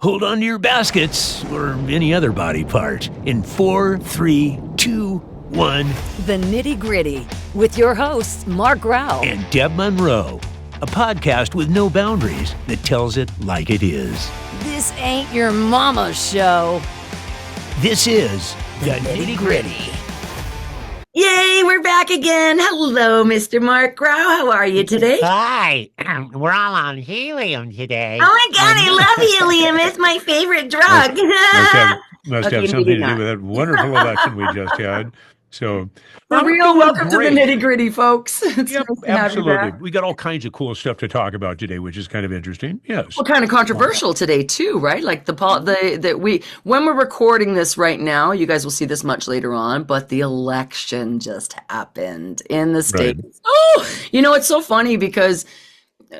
Hold on to your baskets or any other body part in 4, 3, 2, 1. The Nitty Gritty with your hosts, Marc and Deb Monroe. A podcast with no boundaries that tells it like it is. This ain't your mama's show. This is the Nitty Gritty. Yay, we're back again. Hello, Mr. Marc Grau. How are you today? Hi. We're all on helium today. Oh my God, I love helium. It's my favorite drug. Must Okay, have something maybe to do with that wonderful election we just had. So, For real, welcome great. to the Nitty Gritty, folks. It's Yep, nice to have you absolutely. back. We got all kinds of cool stuff to talk about today, which is kind of interesting. Yes. Well, kind of controversial today too, right? Like when we're recording this right now, you guys will see this much later on, but the election just happened in the States. Right. Oh, it's so funny because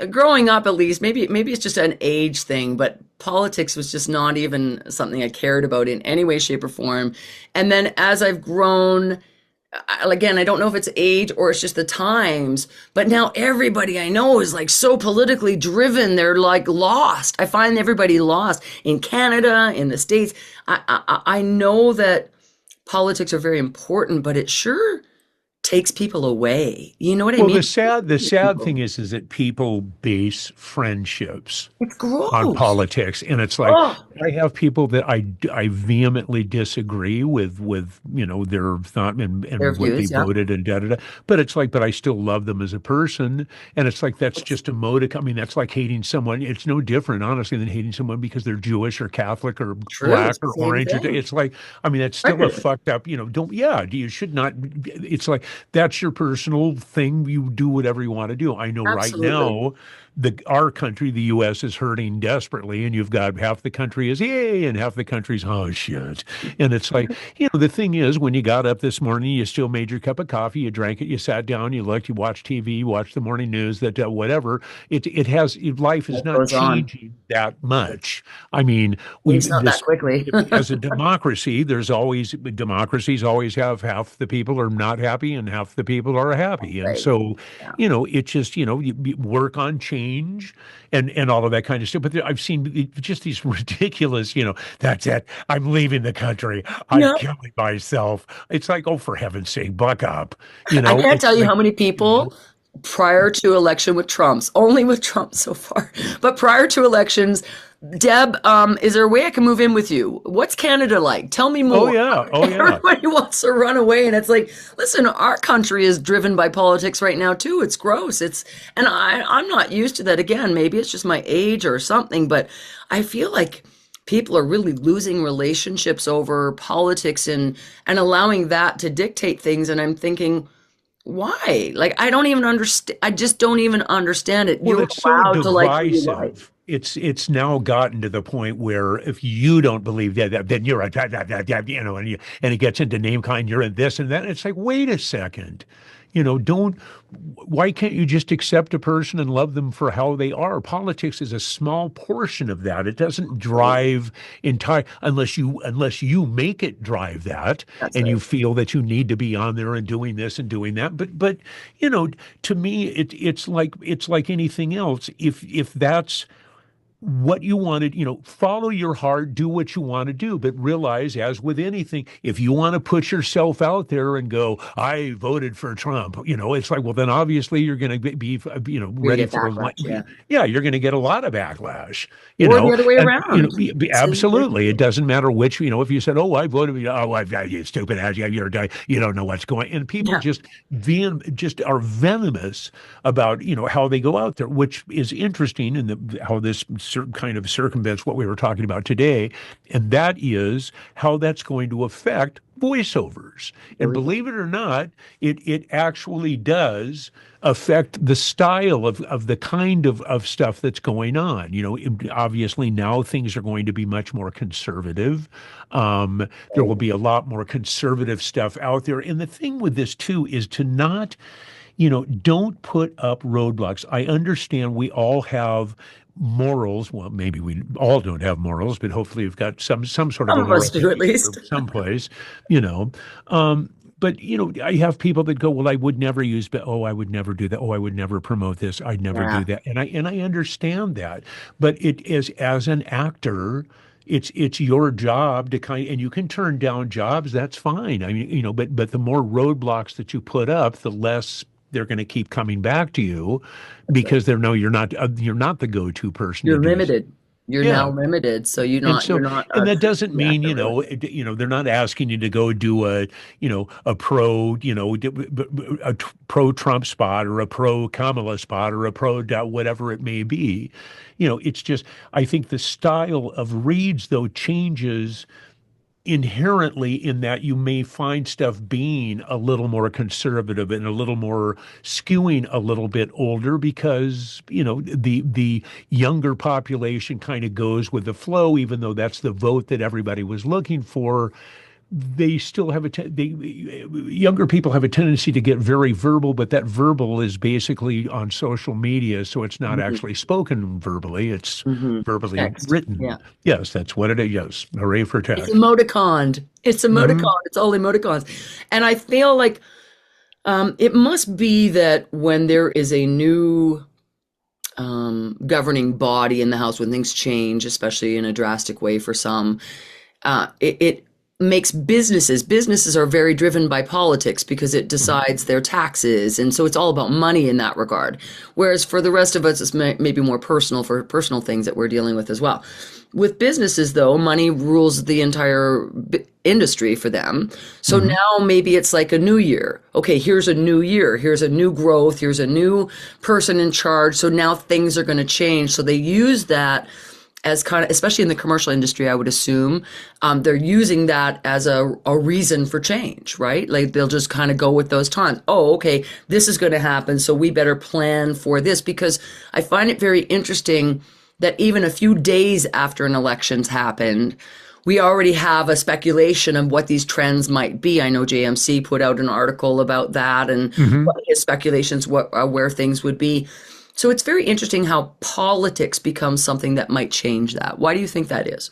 growing up, at least, maybe it's just an age thing, but politics was just not even something I cared about in any way, shape, or form. And then as I've grown, again, I don't know if it's age or it's just the times, but now everybody I know is like so politically driven. They're like lost. I find everybody lost in Canada, in the States. I know that politics are very important, but it sure takes people away. You know what I mean? Well, the sad thing is that people base friendships It's gross. on politics, and it's like Oh. I have people that I vehemently disagree with their thought and Their what views, they yeah. voted and da da da. But it's like, but I still love them as a person, and it's like that's just a modicum. I mean, that's like hating someone. It's no different, honestly, than hating someone because they're Jewish or Catholic or True, black it's the or same orange. thing. It's like, I mean, that's still a Right. fucked up. You should not. It's like that's your personal thing. You do whatever you want to do. I know Absolutely. right now, our country, the U.S., is hurting desperately, and you've got half the country is yay, and half the country's oh shit. And it's like, the thing is, when you got up this morning, you still made your cup of coffee, you drank it, you sat down, you looked, you watched TV, you watched the morning news, that whatever. Life is not goes on. changing that much. I mean, It's not that quickly. as a democracy, democracies always have half the people are not happy and half the people are happy. And Right. so, Yeah. it's just, you work on change and all of that kind of stuff. But I've seen just these ridiculous, that's it. I'm leaving the country. I'm Yeah. killing myself. It's like, oh, for heaven's sake, buck up. I can't It's tell you like, how many people prior to election with Trump's, only with Trump so far, but prior to elections, Deb, is there a way I can move in with you? What's Canada like? Tell me more. Oh, yeah. Everybody wants to run away, and it's like, listen, our country is driven by politics right now too. It's gross. And I'm not used to that. Again, maybe it's just my age or something, but I feel like people are really losing relationships over politics and allowing that to dictate things. And I'm thinking, why? Like, I don't even understand. I just don't even understand it. Well, You're it's so allowed to like who you like. divisive. It's now gotten to the point where if you don't believe that then you're a and it gets into name calling, you're in this and that. It's like, wait a second, why can't you just accept a person and love them for how they are? Politics is a small portion of that. It doesn't drive unless you make it drive that. That's And right. you feel that you need to be on there and doing this and doing that. But to me, it's like anything else. If that's what you wanted, follow your heart, do what you want to do, but realize, as with anything, if you want to put yourself out there and go, I voted for Trump, it's like, well, then obviously you're going to be ready get for backlash, yeah. you're going to get a lot of backlash, Or the other way around. Absolutely. It doesn't matter which, if you said, oh, I voted, you stupid ass, you're a guy, you don't know what's going, and people Yeah. just are venomous about, how they go out there, which is interesting in how this certain kind of circumvents what we were talking about today, and that is how that's going to affect voiceovers. And believe it or not, it actually does affect the style of the kind of stuff that's going on. Obviously now things are going to be much more conservative. There will be a lot more conservative stuff out there. And the thing with this too is to not, don't put up roadblocks. I understand we all have morals. Well, maybe we all don't have morals, but hopefully we've got some sort of Some a of us moral do, at least. someplace, you know. But, I have people that go, well, I would never use, but oh, I would never do that. Oh, I would never promote this. I'd never Yeah. do that. And I understand that. But it is, as an actor, it's your job to and you can turn down jobs. That's fine. I mean, but the more roadblocks that you put up, the less they're going to keep coming back to you because they know you're not the go-to person to You're do. limited. You're Yeah. now limited, so you're not And a that doesn't mean, actor, really. they're not asking you to go do a pro, pro Trump spot or a pro Kamala spot or a pro whatever it may be. It's just, I think the style of reads though changes inherently in that you may find stuff being a little more conservative and a little more skewing a little bit older because the younger population kind of goes with the flow, even though that's the vote that everybody was looking for. They still have younger people have a tendency to get very verbal, but that verbal is basically on social media, so it's not actually spoken verbally, it's verbally Text. written. Yeah. Yes, that's what it is. Yes, hooray for It's text. emoticon. It's emoticon. It's all emoticons. And I feel like it must be that when there is a new governing body in the House, when things change, especially in a drastic way for some, it makes businesses are very driven by politics because it decides their taxes. And so it's all about money in that regard. Whereas for the rest of us, it's maybe more personal for personal things that we're dealing with as well. With businesses, though, money rules the entire industry for them. So now maybe it's like a new year. Okay, here's a new year. Here's a new growth. Here's a new person in charge. So now things are going to change. So they use that as kind of, especially in the commercial industry, I would assume, they're using that as a reason for change, right? Like they'll just kind of go with those times. Oh, okay, this is going to happen, so we better plan for this, because I find it very interesting that even a few days after an election's happened, we already have a speculation of what these trends might be. I know JMC put out an article about that and what his speculations, where things would be. So it's very interesting how politics becomes something that might change that. Why do you think that is?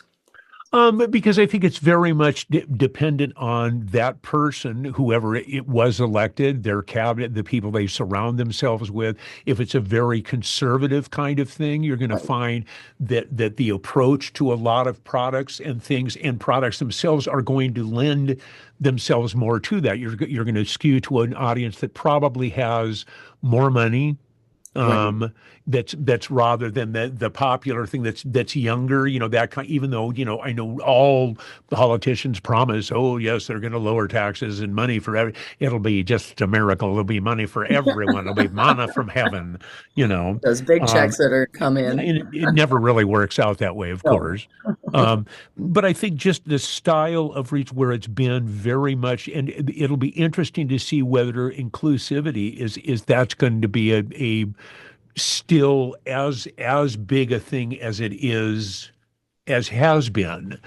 Because I think it's very much dependent on that person, whoever it was elected, their cabinet, the people they surround themselves with. If it's a very conservative kind of thing, you're going to find that the approach to a lot of products and things and products themselves are going to lend themselves more to that. You're going to skew to an audience that probably has more money. That's rather than the popular thing that's younger, that kind, even though, I know all politicians promise, oh yes, they're going to lower taxes and money for it'll be just a miracle. It'll be money for everyone. It'll be manna from heaven, Those big checks that are come in. And it never really works out that way, of course. But I think just the style of reach where it's been very much, and it'll be interesting to see whether inclusivity is that's going to be a still as big a thing as it is, as has been,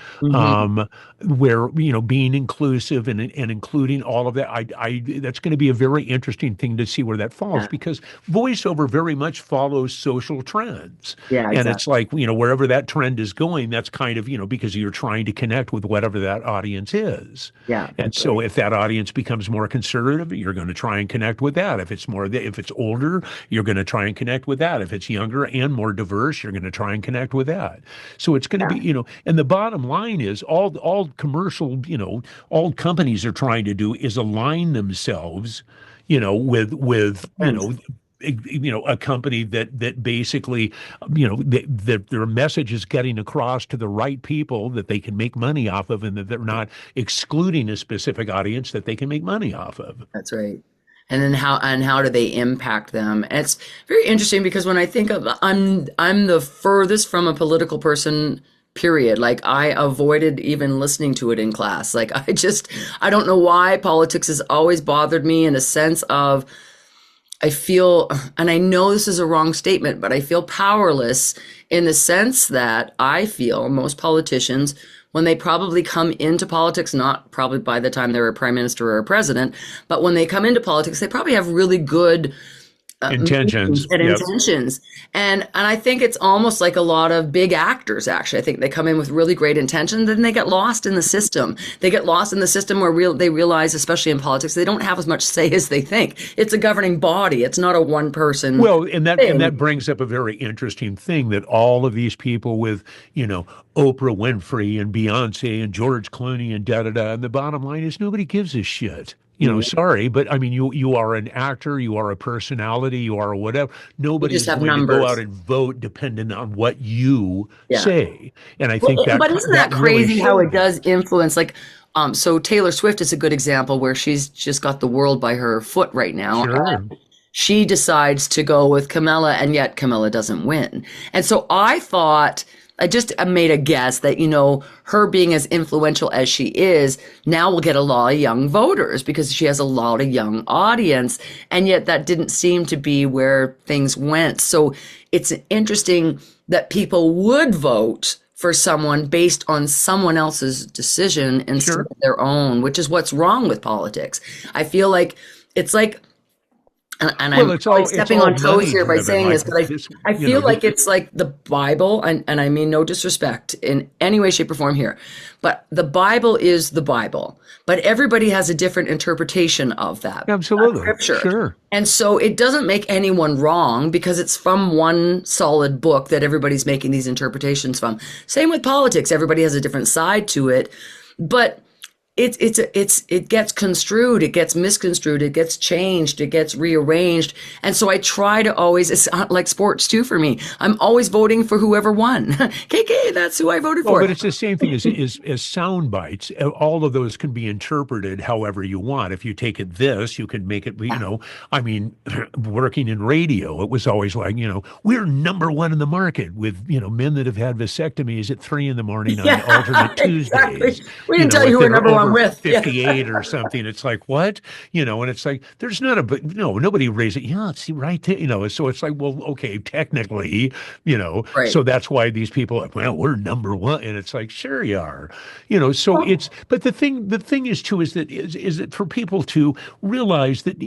where, being inclusive and including all of that, I that's going to be a very interesting thing to see where that falls, because voiceover very much follows social trends. Yeah, exactly. And it's like, wherever that trend is going, that's kind of, because you're trying to connect with whatever that audience is. Yeah. And so if that audience becomes more conservative, you're going to try and connect with that. If it's older, you're going to try and connect with that. If it's younger and more diverse, you're going to try and connect with that. So it's going to be, and the bottom line is all commercial, all companies are trying to do is align themselves, with a company that basically, that their message is getting across to the right people that they can make money off of, and that they're not excluding a specific audience that they can make money off of. That's right. And then how do they impact them? And it's very interesting because when I think of, I'm the furthest from a political person, period. Like I avoided even listening to it in class. Like I don't know why politics has always bothered me, in a sense of, I feel, and I know this is a wrong statement, but I feel powerless in the sense that I feel most politicians, when they probably come into politics, not probably by the time they're a prime minister or a president, but when they come into politics, they probably have really good Intentions. and Yep. intentions. And I think it's almost like a lot of big actors, actually. I think they come in with really great intentions, then they get lost in the system. They get lost in the system where they realize, especially in politics, they don't have as much say as they think. It's a governing body. It's not a one person. Well, and that brings up a very interesting thing that all of these people with, Oprah Winfrey and Beyonce and George Clooney and da da da, and the bottom line is nobody gives a shit. Sorry, but I mean, you are an actor, you are a personality, you are whatever. Nobody's going to go out and vote dependent on what you say. And I think but isn't that crazy how it does influence? Like, so Taylor Swift is a good example where she's just got the world by her foot right now. Sure. She decides to go with Camilla, and yet Camilla doesn't win. And so I thought, I just made a guess that, her being as influential as she is now will get a lot of young voters because she has a lot of young audience. And yet that didn't seem to be where things went. So it's interesting that people would vote for someone based on someone else's decision instead of their own, which is what's wrong with politics. I feel like it's like, and I'm stepping on toes here by saying this, but I feel like it's like the Bible, and I mean no disrespect in any way, shape, or form here, but the Bible is the Bible, but everybody has a different interpretation of that. Absolutely. Scripture. Sure. And so it doesn't make anyone wrong because it's from one solid book that everybody's making these interpretations from. Same with politics. Everybody has a different side to it, but it gets construed, it gets misconstrued, it gets changed, it gets rearranged. And so I try to always, it's like sports too for me. I'm always voting for whoever won. KK, that's who I voted for. But it's the same thing as sound bites. All of those can be interpreted however you want. If you take it you can make it, I mean, working in radio, it was always like, we're number one in the market with, men that have had vasectomies at 3 a.m. on alternate Tuesdays. Exactly. We didn't tell you who we're number one with 58 or something. It's like, what? And it's like, there's nobody raised it. Yeah, see, right there, so it's like, well, okay, technically, right. So that's why these people are, well, we're number one. And it's like, sure you are, so but the thing is too, is that for people to realize that,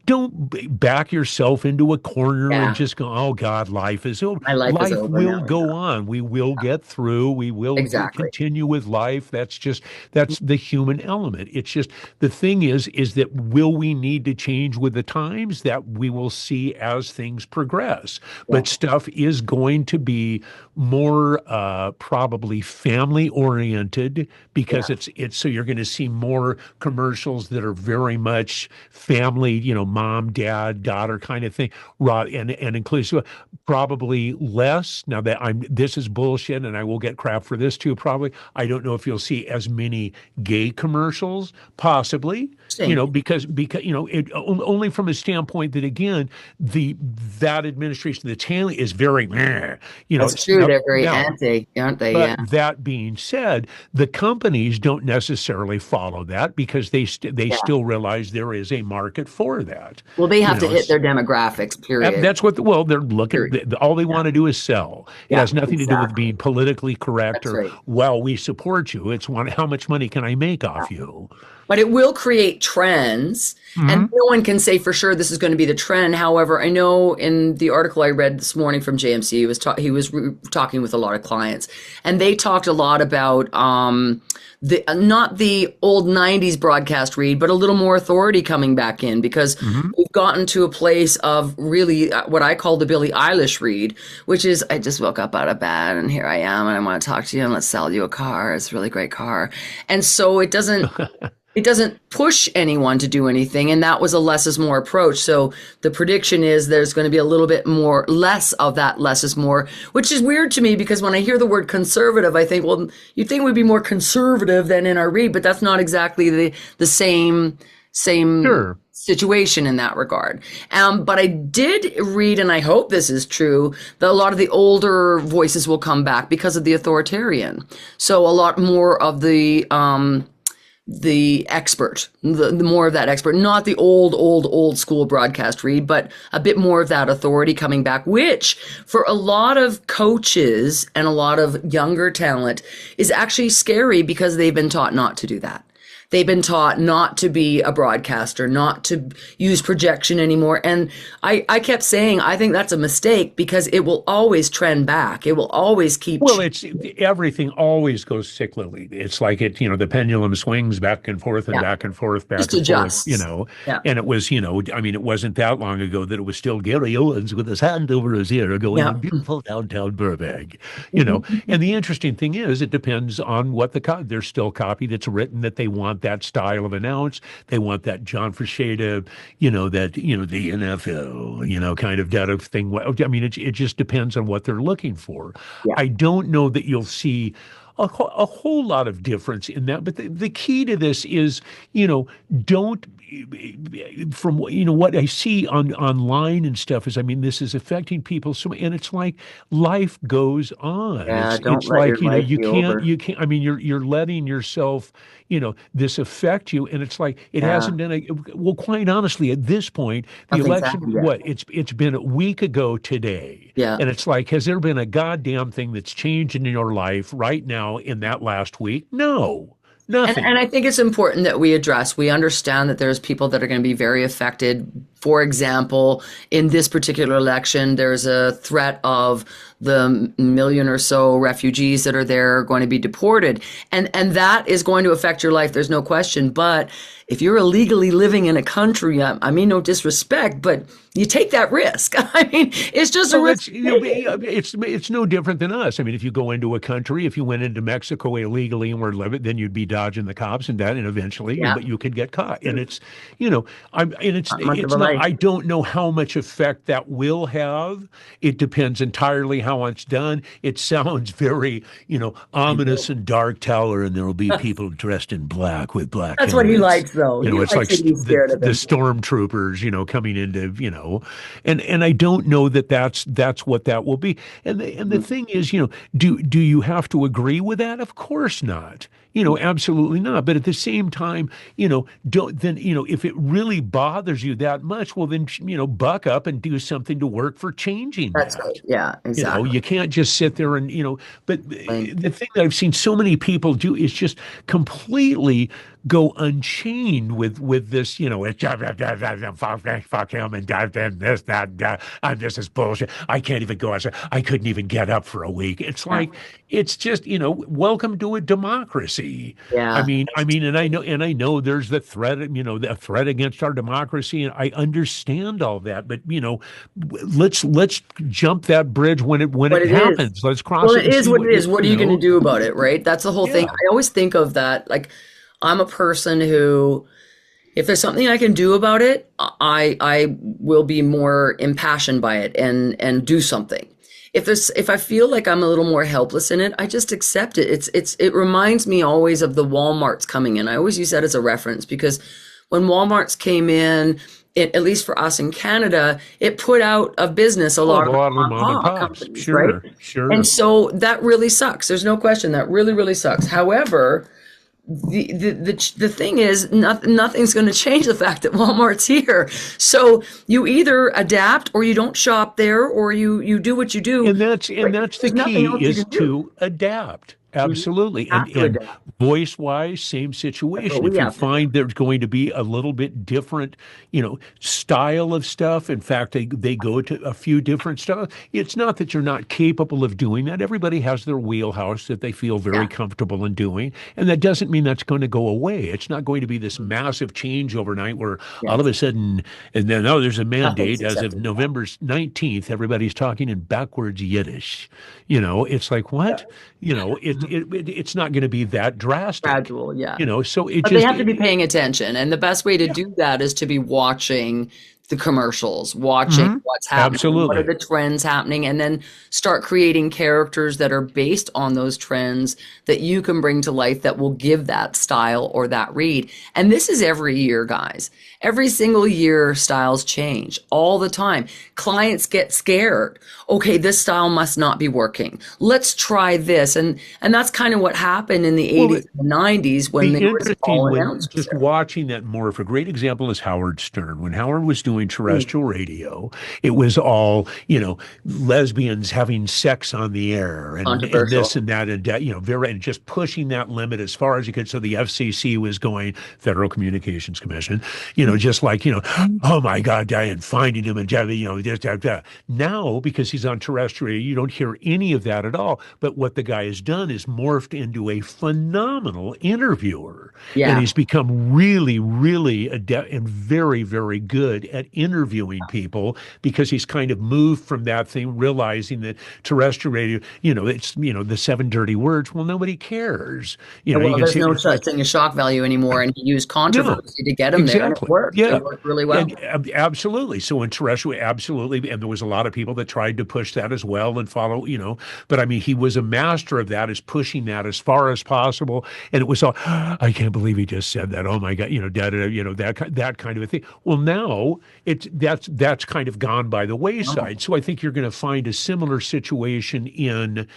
don't back yourself into a corner and just go, oh God, life is over. Life will go on. We will get through. We will continue with life. That's the human element. It's just, the thing is that will we need to change with the times? That we will see as things progress. But stuff is going to be more probably family oriented because it's so you're going to see more commercials that are very much family, mom, dad, daughter kind of thing, and inclusive. Probably less. Now that this is bullshit, and I will get crap for this too. Probably, I don't know if you'll see as many gay commercials, possibly, because only from a standpoint that, again, that administration that's handling is very, that's true. They're very anti, aren't they? But that being said, the companies don't necessarily follow that because they still realize there is a market for that. Well, they have to hit their demographics, period. That's what they're looking. All they want to do is sell. It has nothing to do with being politically correct well, we support you. It's how much money can I make off you? But it will create trends, and no one can say for sure this is going to be the trend. However, I know in the article I read this morning from JMC, he was talking with a lot of clients, and they talked a lot about not the old 90s broadcast read, but a little more authority coming back in because we've gotten to a place of really what I call the Billie Eilish read, which is I just woke up out of bed and here I am and I want to talk to you and let's sell you a car. It's a really great car. And so it doesn't push anyone to do anything. And that was a less is more approach. So the prediction is there's going to be a little bit less of that less is more, which is weird to me because when I hear the word conservative, I think, well, you'd think we'd be more conservative than in our read, but that's not exactly the same situation in that regard. But I did read, and I hope this is true, that a lot of the older voices will come back because of the authoritarian. So a lot more of the expert, the more of that expert, not the old school broadcast read, but a bit more of that authority coming back, which for a lot of coaches and a lot of younger talent is actually scary because they've been taught not to do that. They've been taught not to be a broadcaster, not to use projection anymore. And I kept saying, I think that's a mistake because it will always trend back. It will always keep. Well, everything always goes cyclically. It's like the pendulum swings back and forth and Yeah. back and forth, back Just and adjusts. forth, Yeah. and it was, I mean, it wasn't that long ago that it was still Gary Owens with his hand over his ear going Yeah. in beautiful downtown Burbank, and the interesting thing is it depends on what there's still copy that's written that they want that style of announce. They want that John Frasheta, the NFL, kind of that of thing. I mean, it just depends on what they're looking for. Yeah. I don't know that you'll see a whole lot of difference in that, but the key to this is, don't from what I see online and stuff is, I mean, this is affecting people so, and it's like life goes on. Yeah, It's don't let like your life be over. you can't. I mean, you're letting yourself this affect you, and it's like it Yeah. hasn't been well, quite honestly, at this point, the Nothing's election, happened yet. what it's been a week ago today. Yeah. And it's like, has there been a goddamn thing that's changed in your life right now in that last week? No, nothing. And I think it's important that we understand that there's people that are going to be very affected. For example, in this particular election, there's a threat of the million or so refugees that are there going to be deported. And that is going to affect your life. There's no question. But if you're illegally living in a country, I mean, no disrespect, but you take that risk. I mean, it's just a risk. It's no different than us. I mean, if you go into a country, if you went into Mexico illegally and were living, then you'd be dodging the cops and eventually, Yeah. but you could get caught. And it's, much of a life. I don't know how much effect that will have. It depends entirely how it's done. It sounds very, ominous and dark tower, and there will be people dressed in black with black. That's what he helmets. likes, though. He It's likes like to be scared of the him. stormtroopers, coming into, and I don't know that that's what that will be. And the thing is, do you have to agree with that? Of course not. Absolutely not. But at the same time, if it really bothers you that much, well, then, buck up and do something to work for changing That's that. right. Yeah, exactly. You can't just sit there and, but the thing that I've seen so many people do is just completely go unchained with this, fuck him and this, that, and this is bullshit. I can't even go outside. I couldn't even get up for a week. It's like, it's just, welcome to a democracy. Yeah. I mean, and I know there's the threat, the threat against our democracy, and I understand all that, but let's jump that bridge when it happens. Let's cross Well, it. it is what it is. What are you going to do about it, right? That's the whole thing. Yeah. I always think of that. Like, I'm a person who, if there's something I can do about it, I will be more impassioned by it and do something. If I feel like I'm a little more helpless in it, I just accept it. It reminds me always of the Walmarts coming in. I always use that as a reference because when Walmarts came in, at least for us in Canada, it put out of business a lot of mom and pops. companies, Sure, right? sure. And so that really sucks. There's no question that really, really sucks. However, the thing is, nothing's going to change the fact that Walmart's here. So you either adapt or you don't shop there, or you do what you do. And that's the key is to adapt. Absolutely. Have to And adapt. voice-wise, same situation. we If you have to. find there's going to be a little bit different, style of stuff, in fact, they go to a few different stuff. It's not that you're not capable of doing that. Everybody has their wheelhouse that they feel very comfortable in doing. And that doesn't mean that's going to go away. It's not going to be this massive change overnight where all of a sudden, and then, there's a mandate as of November 19th, everybody's talking in backwards Yiddish. It's like, what? It's not going to be that drastic. Gradual, yeah. So But they have to be paying attention. And the best way to do that is to be watching the commercials, watching what's happening, Absolutely. what are the trends happening, and then start creating characters that are based on those trends that you can bring to life that will give that style or that read. And this is every year, guys. Every single year, styles change all the time. Clients get scared. Okay, this style must not be working. Let's try this. And that's kind of what happened in the 80s and the 90s when The they were interesting all when announced. just watching that morph. A great example is Howard Stern. When Howard was doing doing terrestrial radio, it was all, lesbians having sex on the air and this and that, and very, and just pushing that limit as far as you could. So the FCC was going, Federal Communications Commission, just like, oh my God, and finding him and, just, now, because he's on terrestrial radio, you don't hear any of that at all. But what the guy has done is morphed into a phenomenal interviewer. Yeah. And he's become really, really adept and very, very good at interviewing people, because he's kind of moved from that thing, realizing that terrestrial radio, it's, the 7 dirty words. Well, nobody cares. There's no such thing as shock value anymore. And he used controversy to get him there. And it worked. Yeah. It worked really well. Absolutely. So in terrestrial, absolutely. And there was a lot of people that tried to push that as well and follow, but I mean, he was a master of that, is pushing that as far as possible. And it was all, I can't believe he just said that. Oh my God, that kind of a thing. Well, now that's kind of gone by the wayside. So I think you're going to find a similar situation in,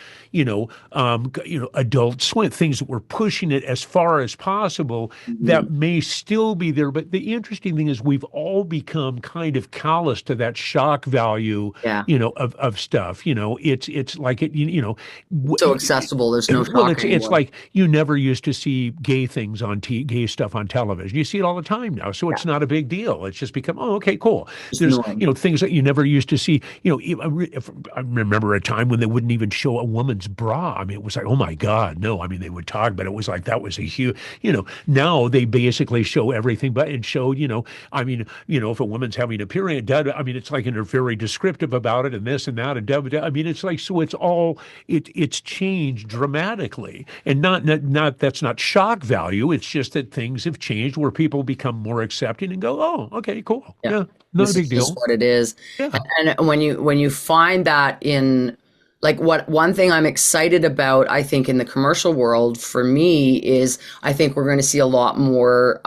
Adult Swim, things that were pushing it as far as possible, that may still be there. But the interesting thing is we've all become kind of callous to that shock value, of stuff. It's like so accessible. There's no shock. It's like you never used to see gay things on gay stuff on television. You see it all the time now, so it's not a big deal. It's just become, oh, okay, cool. There's things that you never used to see. If I remember a time when they wouldn't even show a woman's bra. I mean, it was like, oh my God, no. I mean, they would talk, but it was like that was a huge. Now they basically show everything, but and show. If a woman's having a period, I mean, it's like, and they're very descriptive about it, and this and that, and I mean, it's like, so it's all it's changed dramatically, and not that's not shock value. It's just that things have changed where people become more accepting and go, oh, okay, cool, yeah, not a big deal. This is what it is. Yeah. And when you find that in one thing I'm excited about, I think, in the commercial world for me is I think we're going to see a lot more.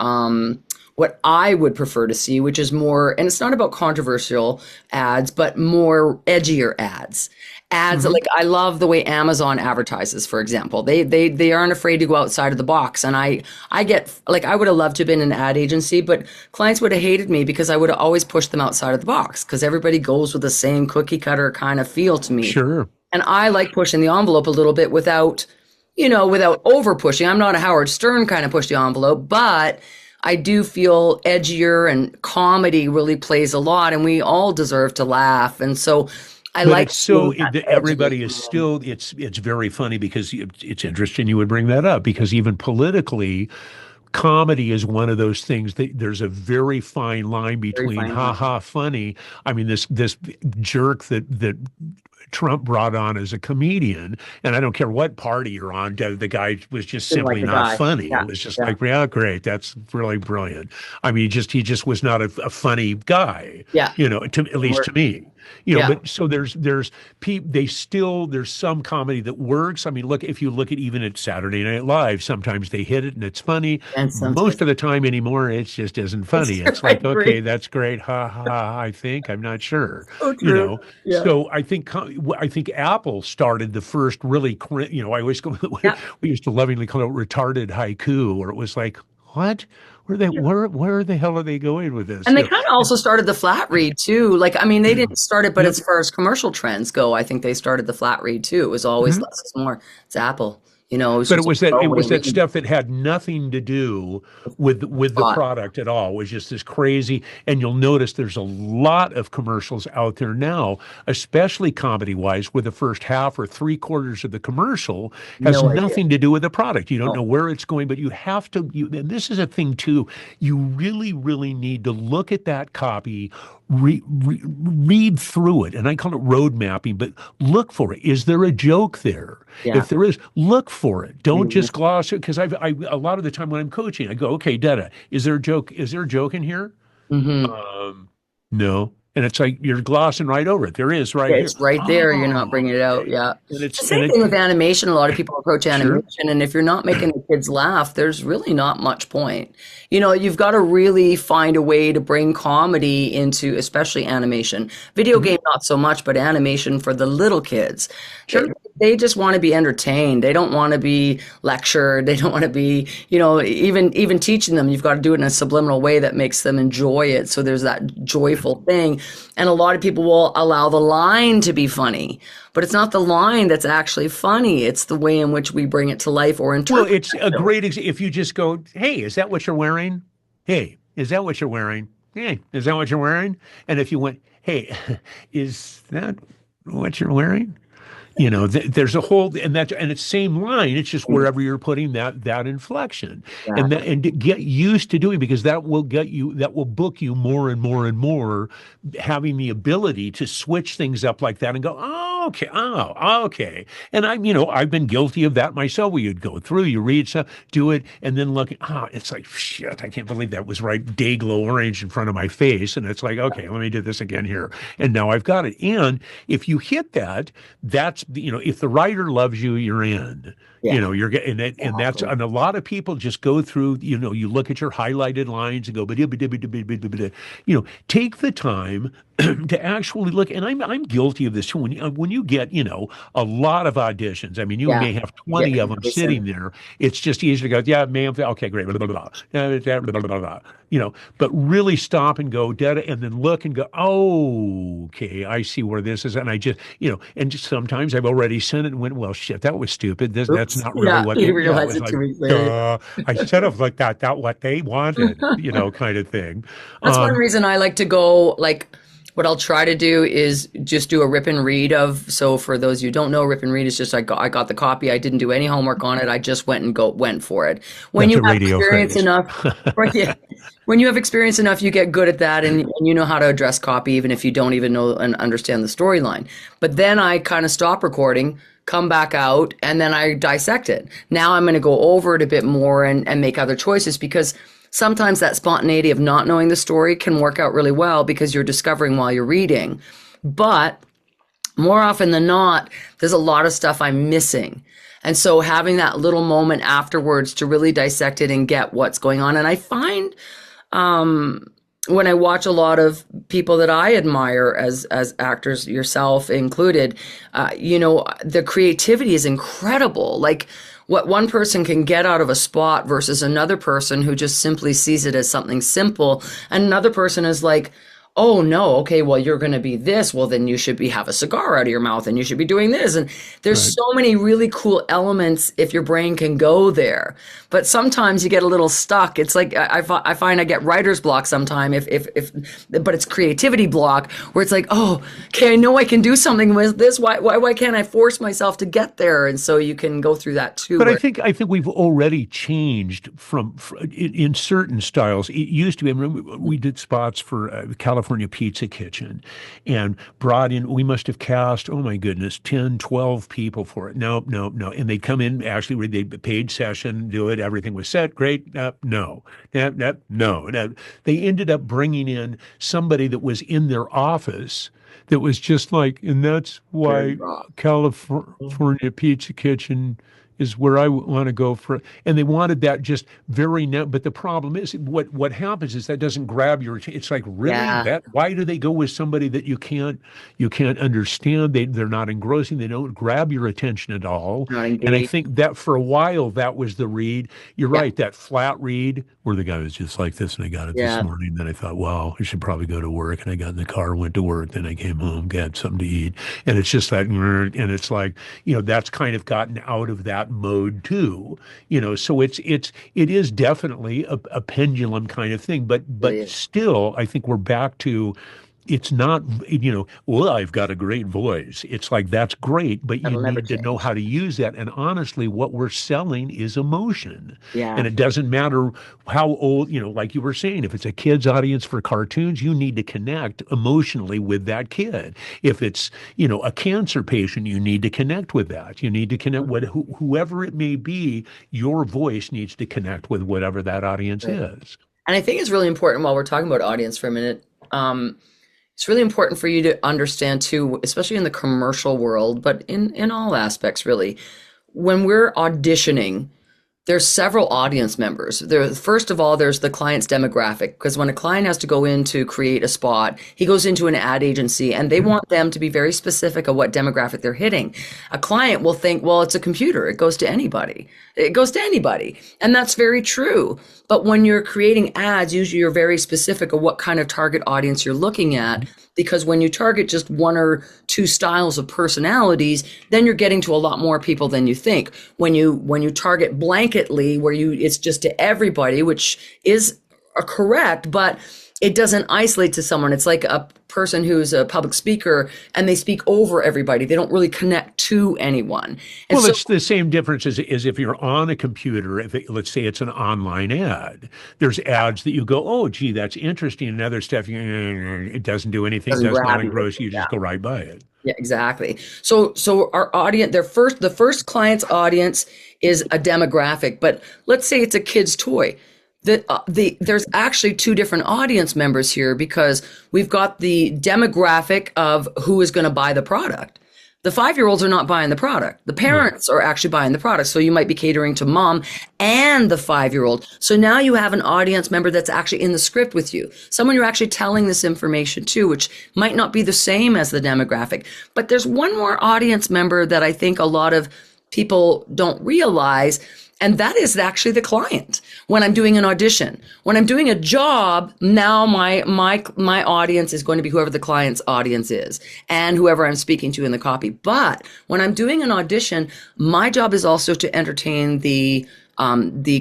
What I would prefer to see, which is more, and it's not about controversial ads, but more edgier ads. Like I love the way Amazon advertises, for example. They aren't afraid to go outside of the box. And I get, I would have loved to have been in an ad agency, but clients would have hated me because I would have always pushed them outside of the box, because everybody goes with the same cookie cutter kind of feel to me. Sure. And I like pushing the envelope a little bit without over pushing. I'm not a Howard Stern kind of push the envelope, but I do feel edgier, and comedy really plays a lot, and we all deserve to laugh. And so everybody is still, it's very funny, because it's interesting you would bring that up, because even politically, comedy is one of those things that there's a very fine line between funny. I mean, this jerk that Trump brought on as a comedian, and I don't care what party you're on, the guy was just simply not funny. Yeah. It was just like, yeah, great, that's really brilliant. I mean, he just was not a funny guy. Yeah, at least to me. But so there's some comedy that works. I mean, if you look at even at Saturday Night Live, sometimes they hit it and it's funny. And most of the time anymore, it just isn't funny. It's like, okay, that's great, ha ha. I think, I'm not sure. Oh, true. So I think Apple started the first really, I always go. We used to lovingly call it retarded haiku, where it was like, what? Where the hell are they going with this? And they kind of also started the flat read too. They didn't start it, but as far as commercial trends go, I think they started the flat read too. It was always less is more. It's Apple. It was that stuff that had nothing to do with the product at all. It was just this crazy. And you'll notice there's a lot of commercials out there now, especially comedy wise, where the first half or 3/4 of the commercial has nothing to do with the product. You don't know where it's going, but you have to. And this is a thing too. You really, really need to look at that copy. Read through it, and I call it road mapping, but look for it. Is there a joke there? Yeah. If there is, look for it. Don't just gloss it, because I a lot of the time when I'm coaching, I go, okay, Detta, is there a joke? Is there a joke in here? No. And it's like you're glossing right over it. There is here. It's right there. You're not bringing it out. Yeah. It's the same thing with animation. A lot of people approach animation, and if you're not making the kids laugh, there's really not much point. You've got to really find a way to bring comedy into, especially animation. Video game, not so much, but animation for the little kids. Sure. they just want to be entertained. They don't want to be lectured. They don't want to be, you know, even teaching them. You've got to do it in a subliminal way that makes them enjoy it. So there's that joyful thing. And a lot of people will allow the line to be funny, but it's not the line that's actually funny. It's the way in which we bring it to life or interpret. Well, it's a great if you just go, hey, is that what you're wearing? Hey, is that what you're wearing? Hey, is that what you're wearing? And if you went, hey, is that what you're wearing? You know, there's a whole, and it's same line. It's just wherever you're putting that inflection, and to get used to doing, because that will book you more and more and more, having the ability to switch things up like that and go, okay. And I've been guilty of that myself. Where you'd go through, you read stuff, do it, and then look, it's like, shit, I can't believe that was right, day glow orange in front of my face, and it's like, okay, let me do this again here, and now I've got it. And if you hit that, that's, if the writer loves you, you're in. You're getting it, and and a lot of people just go through. You look at your highlighted lines and go, take the time to actually look. And I'm guilty of this too. When you get a lot of auditions, I mean, you may have 20 of them sitting there. It's just easy to go, yeah, ma'am, okay, great, blah, blah, blah, blah, blah, blah, blah. But really stop and go dead, and then look and go, oh, okay, I see where this is, and I just, and just sometimes I've already sent it and went, well, shit, that was stupid. That's not really what they realized it 2 weeks later. I should have looked at that what they wanted, kind of thing. That's one reason I like to go, like, what I'll try to do is just do a rip and read of. So for those you don't know, rip and read is just I got the copy. I didn't do any homework on it. I just went for it. When you have experience enough, when you have experience enough, you get good at that, and you know how to address copy, even if you don't even know and understand the storyline. But then I kind of stop recording, come back out, and then I dissect it. Now I'm going to go over it a bit more and make other choices, because sometimes that spontaneity of not knowing the story can work out really well because you're discovering while you're reading. But more often than not, there's a lot of stuff I'm missing. And so having that little moment afterwards to really dissect it and get what's going on. And I find when I watch a lot of people that I admire as actors, yourself included, the creativity is incredible. Like, what one person can get out of a spot versus another person who just simply sees it as something simple. And another person is like, oh no, okay, well, you're going to be this. Well, then you should have a cigar out of your mouth, and you should be doing this. And there's so many really cool elements if your brain can go there. But sometimes you get a little stuck. It's like, I find I get writer's block sometimes but it's creativity block, where it's like, oh, okay, I know I can do something with this. Why can't I force myself to get there? And so you can go through that too. But I think we've already changed from in certain styles. It used to be, I remember we did spots for California Pizza Kitchen, and brought in, we must have cast, oh my goodness, 10, 12 people for it. No. And they'd come in, actually, they paid session, do it, everything was set, great, no. They ended up bringing in somebody that was in their office that was just like, and that's why California Pizza Kitchen is where I want to go for. And they wanted that just very net. But the problem is, what happens is that doesn't grab your attention. It's like, really? Why do they go with somebody that you can't understand? They're not engrossing. They don't grab your attention at all. And I think that for a while, that was the read. You're right, that flat read where the guy was just like this, and I got it this morning. Then I thought, wow, I should probably go to work. And I got in the car, went to work. Then I came home, got something to eat. And it's just that, and it's like, that's kind of gotten out of that mode too, so it is definitely a pendulum kind of thing, but still I think we're back to, it's not, well, I've got a great voice. It's like, that's great, but you need to know how to use that. And honestly, what we're selling is emotion. And it doesn't matter how old, like you were saying, if it's a kid's audience for cartoons, you need to connect emotionally with that kid. If it's, a cancer patient, you need to connect with that. You need to connect with whoever it may be. Your voice needs to connect with whatever that audience is. And I think it's really important, while we're talking about audience for a minute, it's really important for you to understand too, especially in the commercial world, but in all aspects really, when we're auditioning, There's several audience members. First of all, there's the client's demographic, because when a client has to go in to create a spot, he goes into an ad agency and they want them to be very specific of what demographic they're hitting. A client will think, well, it's a computer. It goes to anybody. It goes to anybody. And that's very true. But when you're creating ads, usually you're very specific of what kind of target audience you're looking at, because when you target just one or two styles of personalities, then you're getting to a lot more people than you think. When you target blanketly, where it's just to everybody, which is correct, but it doesn't isolate to someone. It's like a person who's a public speaker and they speak over everybody. They don't really connect to anyone. And well, it's the same difference as if you're on a computer, let's say it's an online ad. There's ads that you go, oh, gee, that's interesting. And other stuff, it doesn't do anything, does not engross you, just go right by it. Yeah, exactly. So our audience, the first client's audience is a demographic, but let's say it's a kid's toy. There's actually two different audience members here, because we've got the demographic of who is going to buy the product. The 5-year-olds are not buying the product. The parents are actually buying the product. So you might be catering to mom and the 5-year-old. So now you have an audience member that's actually in the script with you. Someone you're actually telling this information to, which might not be the same as the demographic. But there's one more audience member that I think a lot of people don't realize, and that is actually the client. When I'm doing an audition, when I'm doing a job, now my audience is going to be whoever the client's audience is and whoever I'm speaking to in the copy. But when I'm doing an audition, my job is also to entertain the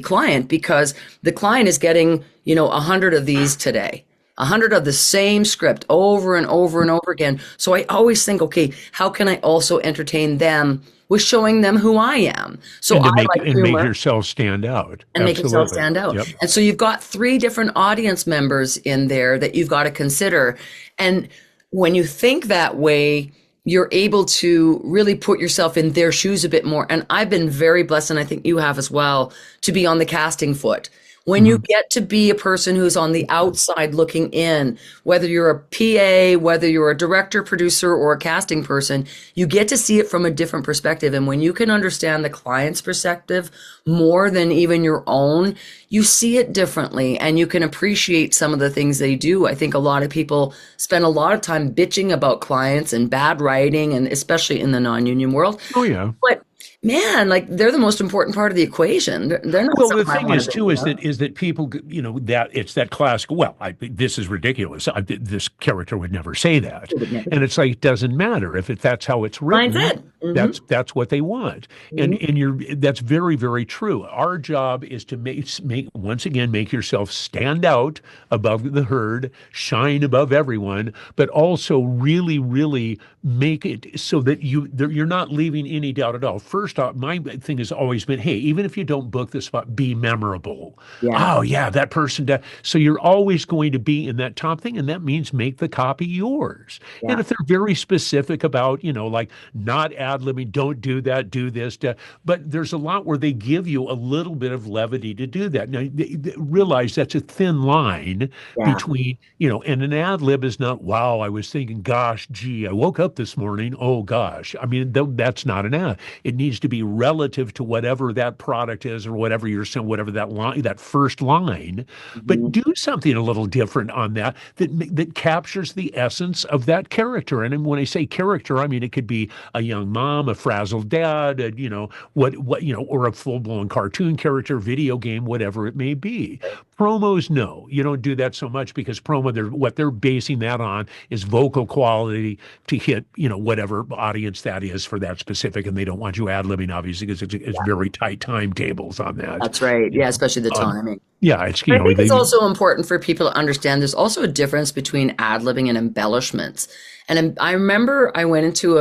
client, because the client is getting, 100 of these today. 100 of the same script over and over and over again. So I always think, okay, how can I also entertain them with showing them who I am? So and make yourself stand out. And make yourself stand out. Yep. And so you've got 3 different audience members in there that you've got to consider. And when you think that way, you're able to really put yourself in their shoes a bit more. And I've been very blessed, and I think you have as well, to be on the casting foot. When you get to be a person who's on the outside looking in, whether you're a PA, whether you're a director, producer, or a casting person, you get to see it from a different perspective. And when you can understand the client's perspective more than even your own, you see it differently and you can appreciate some of the things they do. I think a lot of people spend a lot of time bitching about clients and bad writing, and especially in the non-union world. Oh, yeah. But man, like, they're the most important part of the equation. They're not. Well, the thing is too is that people, that it's that classic. Well, this is ridiculous. This character would never say that, and it's like, it doesn't matter if that's how it's written. That's what they want, and that's very, very true. Our job is to make yourself stand out above the herd, shine above everyone, but also really, really make it so that you're not leaving any doubt at all. First off, my thing has always been, hey, even if you don't book the spot, be memorable. Yeah. Oh, yeah, that person. So you're always going to be in that top thing, and that means make the copy yours. Yeah. And if they're very specific about, like not ad-libbing, don't do that, do this. But there's a lot where they give you a little bit of levity to do that. Now, they realize that's a thin line between, and an ad-lib is not, wow, I was thinking, gosh, gee, I woke up this morning, oh, gosh. I mean, that's not an ad. It needs to be relative to whatever that product is or whatever you're saying, whatever that line, that first line, but do something a little different on that captures the essence of that character. And when I say character, I mean, it could be a young mom, a frazzled dad, or a full-blown cartoon character, video game, whatever it may be. Promos, no, you don't do that so much, because what they're basing that on is vocal quality to hit, whatever audience that is for that specific, and they don't want you ad-libbing, obviously, because it's very tight timetables on that. That's right. Yeah, especially the timing. Yeah, I think it's also important for people to understand there's also a difference between ad-libbing and embellishments. And I remember I went into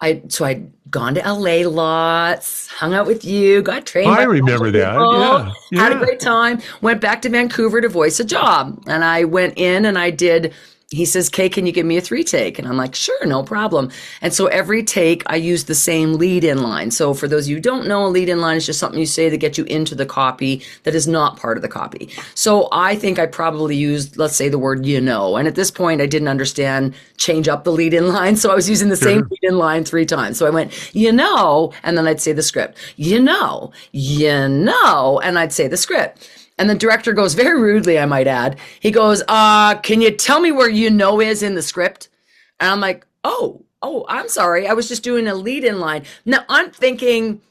I'd gone to LA lots, hung out with you, got trained. I remember that. Yeah. Had a great time. Went back to Vancouver to voice a job. And I went in and I did he says, Kay, can you give me a 3 take? And I'm like, sure, no problem. And so every take, I use the same lead in line. So for those of you who don't know, a lead in line is just something you say to get you into the copy that is not part of the copy. So I think I probably used, let's say, the word, you know. And at this point, I didn't understand change up the lead in line. So I was using the same lead in line 3 times. So I went, you know, and then I'd say the script, you know, and I'd say the script. And the director goes, very rudely, I might add, he goes, can you tell me where you know is in the script? And I'm like, oh, I'm sorry. I was just doing a lead in line. Now I'm thinking,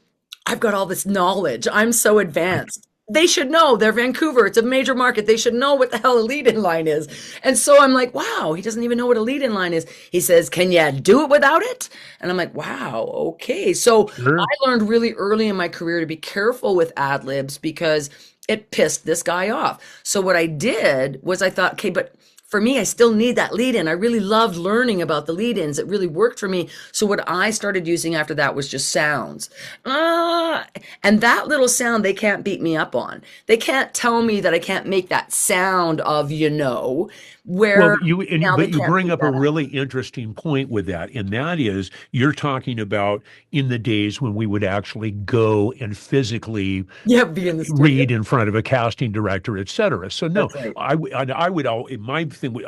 I've got all this knowledge. I'm so advanced. They should know. They're Vancouver. It's a major market. They should know what the hell a lead in line is. And so I'm like, wow, he doesn't even know what a lead in line is. He says, can you do it without it? And I'm like, wow, okay. So I learned really early in my career to be careful with ad libs because it pissed this guy off. So what I did was I thought, okay, but for me, I still need that lead in. I really loved learning about the lead ins. It really worked for me. So what I started using after that was just sounds. And that little sound, they can't beat me up on. They can't tell me that I can't make that sound of, you know, where but you bring up a really interesting point with that, and that is you're talking about in the days when we would actually go and physically be in the studio. read in front of a casting director, et cetera. So no, Right.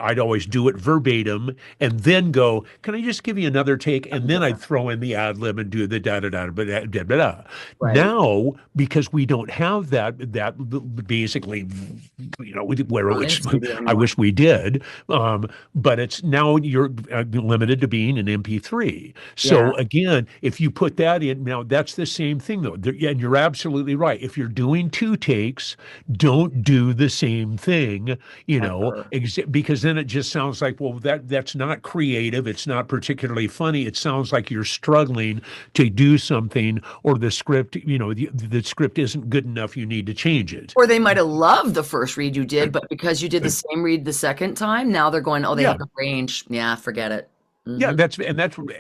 I'd always do it verbatim and then go, can I just give you another take? And then I'd throw in the ad lib and do the da da da da da da. Right. Now, because we don't have that basically, you know, where it's, I wish we did. But it's now you're limited to being an MP3. So again, if you put that in, now that's the same thing though. And you're absolutely right. If you're doing 2 takes, don't do the same thing, you know, because then it just sounds like, well, that's not creative. It's not particularly funny. It sounds like you're struggling to do something, or the script, you know, the script isn't good enough. You need to change it. Or they might have loved the first read you did, but because you did the same read the second time, now they're going, oh, they have the range. Yeah, forget it. Yeah, that's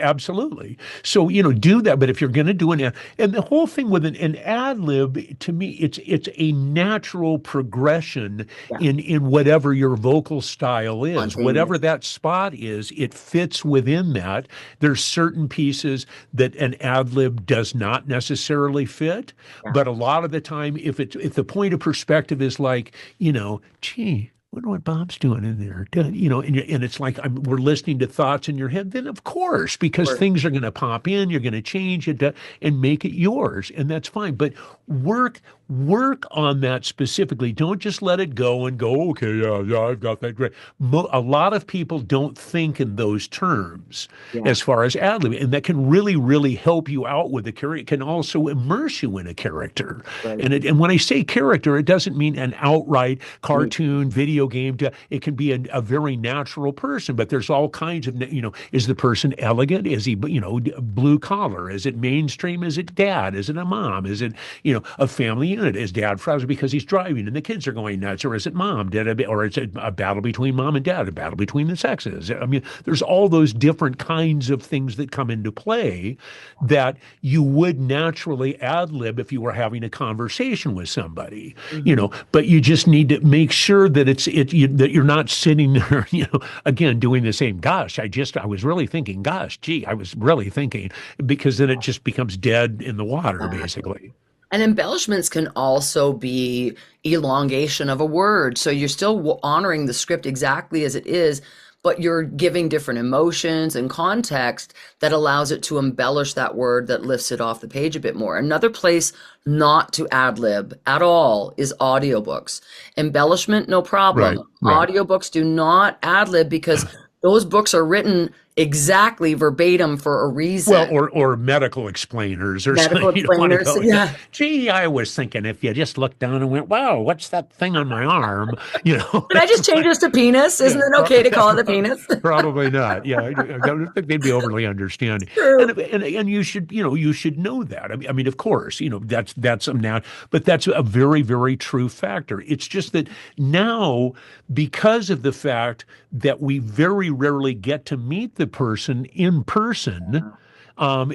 absolutely. So, you know, do that. But if you're going to do and the whole thing with an ad lib, to me, it's a natural progression in whatever your vocal style is, whatever that spot is, it fits within that. There's certain pieces that an ad lib does not necessarily fit, but a lot of the time, if the point of perspective is like, you know, gee, wonder what Bob's doing in there, you know, and it's like we're listening to thoughts in your head. Then of course, because things are going to pop in, you're going to change it and make it yours, and that's fine. But work on that specifically. Don't just let it go and go, okay, yeah, I've got that great. A lot of people don't think in those terms as far as ad lib, and that can really, really help you out with the character. It can also immerse you in a character. And when I say character, it doesn't mean an outright cartoon, video game. It can be a very natural person, but there's all kinds of, you know, is the person elegant? Is he, you know, blue collar? Is it mainstream? Is it dad? Is it a mom? Is it, you know, a family unit? Is dad frazzled because he's driving and the kids are going nuts? Or is it mom? Or is it a battle between mom and dad, a battle between the sexes? I mean, there's all those different kinds of things that come into play that you would naturally ad lib if you were having a conversation with somebody, you know, but you just need to make sure that that you're not sitting there, you know, again, doing the same, gosh, I was really thinking, gosh, gee, I was really thinking, because then it just becomes dead in the water, basically. And embellishments can also be elongation of a word. So you're still honoring the script exactly as it is, but you're giving different emotions and context that allows it to embellish that word, that lifts it off the page a bit more. Another place not to ad lib at all is audiobooks. Embellishment, no problem. Right. Audiobooks do not ad lib because those books are written exactly verbatim for a reason. Well, or medical explainers or medical something. Explainers, yeah. Gee, I was thinking if you just looked down and went, wow, what's that thing on my arm? You know. Did I just change this to penis? Isn't it okay to call it a penis? Probably not. Yeah, I don't think they'd be overly understanding. And you should, you know, you should know that. I mean, of course, you know, that's now, but that's a very, very true factor. It's just that now, because of the fact that we very rarely get to meet the person in person,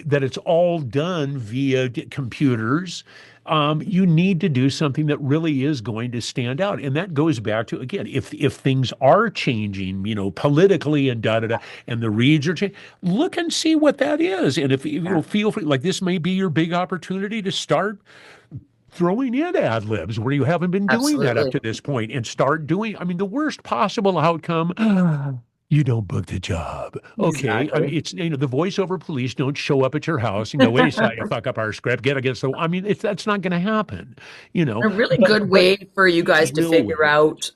that it's all done via computers. You need to do something that really is going to stand out. And that goes back to, again, if things are changing, politically and da da da, and the reads are changing, look and see what that is. And if you feel free, like this may be your big opportunity to start throwing in ad libs where you haven't been doing that up to this point, and start doing, I mean, the worst possible outcome. You don't book the job. Okay. Exactly. I mean, it's, the voiceover police don't show up at your house and go, wait a second, you fuck up our script, get against the, I mean, that's not going to happen, A really good way for you guys to figure out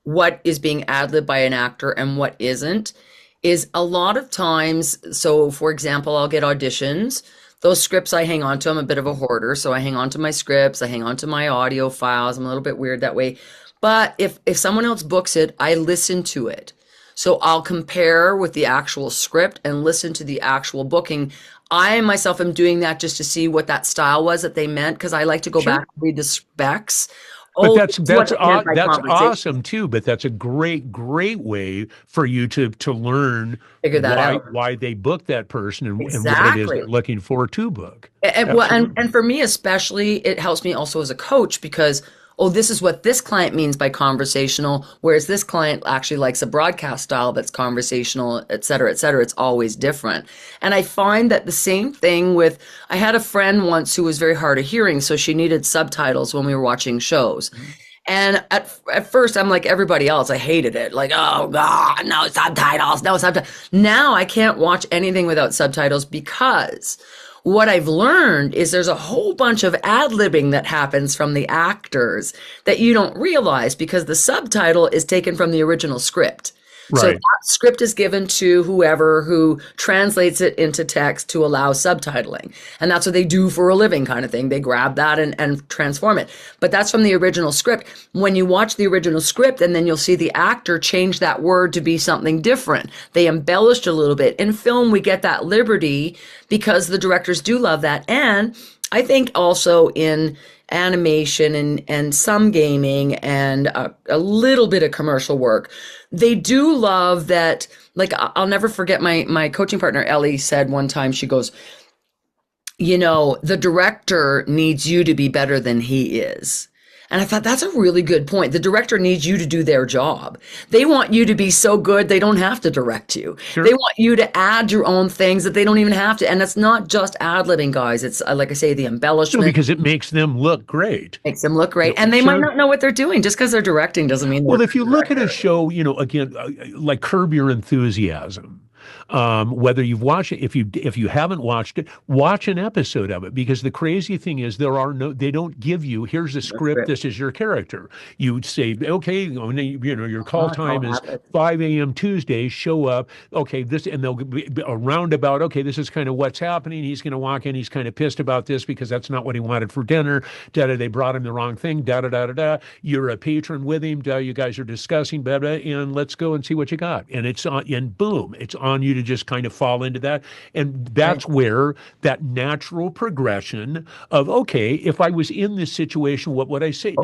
what is being ad-libbed by an actor and what isn't is a lot of times. So for example, I'll get auditions. Those scripts I hang on to. I'm a bit of a hoarder, so I hang on to my scripts. I hang on to my audio files. I'm a little bit weird that way. But if someone else books it, I listen to it. So I'll compare with the actual script and listen to the actual booking. I myself am doing that just to see what that style was that they meant, because I like to go back and read the specs. But that's awesome too. But that's a great way for you to learn figure that out, why they booked that person and what it is they're looking for to book. And for me especially, it helps me also as a coach, because this is what this client means by conversational, whereas this client actually likes a broadcast style that's conversational, et cetera, et cetera. It's always different. And I find that the same thing with, I had a friend once who was very hard of hearing, so she needed subtitles when we were watching shows. And at first, I'm like everybody else. I hated it. Like, oh, God, no subtitles, no subtitles. Now I can't watch anything without subtitles, because what I've learned is there's a whole bunch of ad-libbing that happens from the actors that you don't realize, because the subtitle is taken from the original script. Right. So that script is given to whoever who translates it into text to allow subtitling. And that's what they do for a living, kind of thing. They grab that and transform it. But that's from the original script. When you watch the original script, and then you'll see the actor change that word to be something different. They embellished a little bit. In film, we get that liberty because the directors do love that. And I think also in animation and some gaming and a little bit of commercial work, they do love that. Like, I'll never forget my coaching partner, Ellie, said one time, she goes, the director needs you to be better than he is. And I thought, that's a really good point. The director needs you to do their job. They want you to be so good, they don't have to direct you. Sure. They want you to add your own things that they don't even have to. And it's not just ad-libbing, guys. It's, like I say, the embellishment. No, because it makes them look great. Makes them look great. And they might not know what they're doing. Just because they're directing doesn't mean they're Well, if you look at a show, again, like Curb Your Enthusiasm, whether you've watched it, if you haven't watched it, watch an episode of it, because the crazy thing is they don't give you, here's a script, this is your character. You say, okay, your call time is 5 a.m. Tuesday, show up, okay, this, and they'll be a roundabout, okay, this is kind of what's happening. He's going to walk in, he's kind of pissed about this because that's not what he wanted for dinner. They brought him the wrong thing, You're a patron with him, you guys are discussing, blah, blah, and let's go and see what you got. And it's on, and boom, it's on you to just kind of fall into that. And that's where that natural progression of, okay, if I was in this situation, what would I say?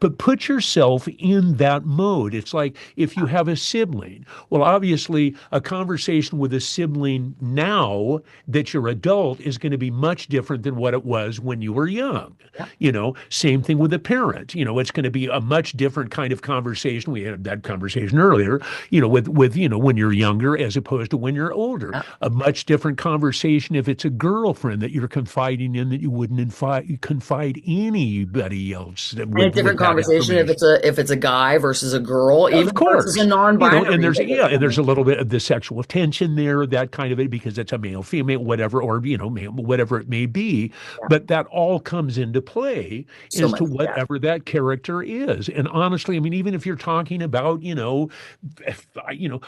But put yourself in that mode. It's like if you have a sibling. Well, obviously, a conversation with a sibling now that you're adult is going to be much different than what it was when you were young. Yeah. Same thing with a parent. It's going to be a much different kind of conversation. We had that conversation earlier, with when you're younger as opposed to when you're older. Yeah. A much different conversation if it's a girlfriend that you're confiding in that you wouldn't confide anybody else. And a different conversation if it's a guy versus a girl, even versus a non-binary. And there's a little bit of the sexual tension there, that kind of it, because it's a male, female, whatever, or whatever it may be. Yeah. But that all comes into play as to whatever that character is. And honestly, even if you're talking about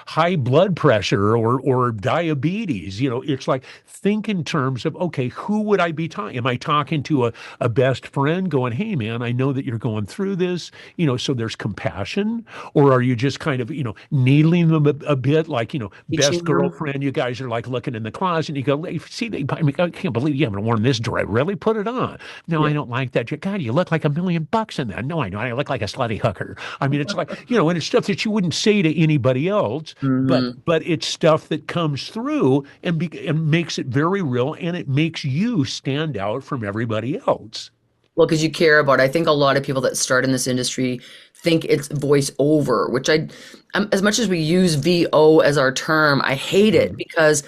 high blood pressure or diabetes, it's like, think in terms of, okay, who would I be talking? Am I talking to a best friend going, hey man, I know that you're going through this, so there's compassion? Or are you just kind of, needling them a bit, like, best girlfriend, you guys are like looking in the closet and you go, see, I can't believe you haven't worn this dress. Really? Put it on. No, I don't like that. God, you look like $1 million in that. No, I know. I look like a slutty hooker. It's like, and it's stuff that you wouldn't say to anybody else, but but it's stuff that comes through and makes it very real, and it makes you stand out from everybody else. Well, because you care about it. I think a lot of people that start in this industry think it's voiceover, which as much as we use VO as our term, I hate it because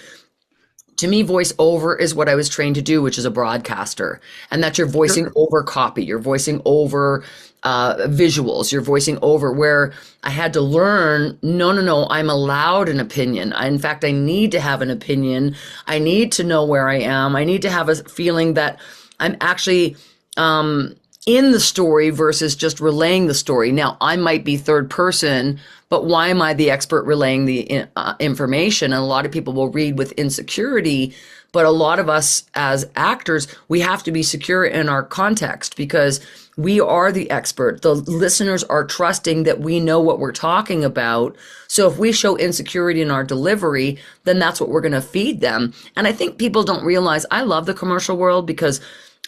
to me, voiceover is what I was trained to do, which is a broadcaster. And that's you're voicing over copy, you're voicing over visuals, you're voicing over, where I had to learn, no, I'm allowed an opinion. In fact, I need to have an opinion. I need to know where I am. I need to have a feeling that I'm actually in the story versus just relaying the story. Now, I might be third person, but why am I the expert relaying the information? And a lot of people will read with insecurity, but a lot of us as actors, we have to be secure in our context because we are the expert. The listeners are trusting that we know what we're talking about. So if we show insecurity in our delivery, then that's what we're going to feed them. And I think people don't realize I love the commercial world because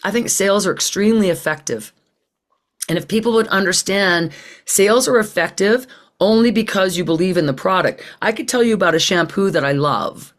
I think sales are extremely effective. And if people would understand sales are effective only because you believe in the product. I could tell you about a shampoo that I love.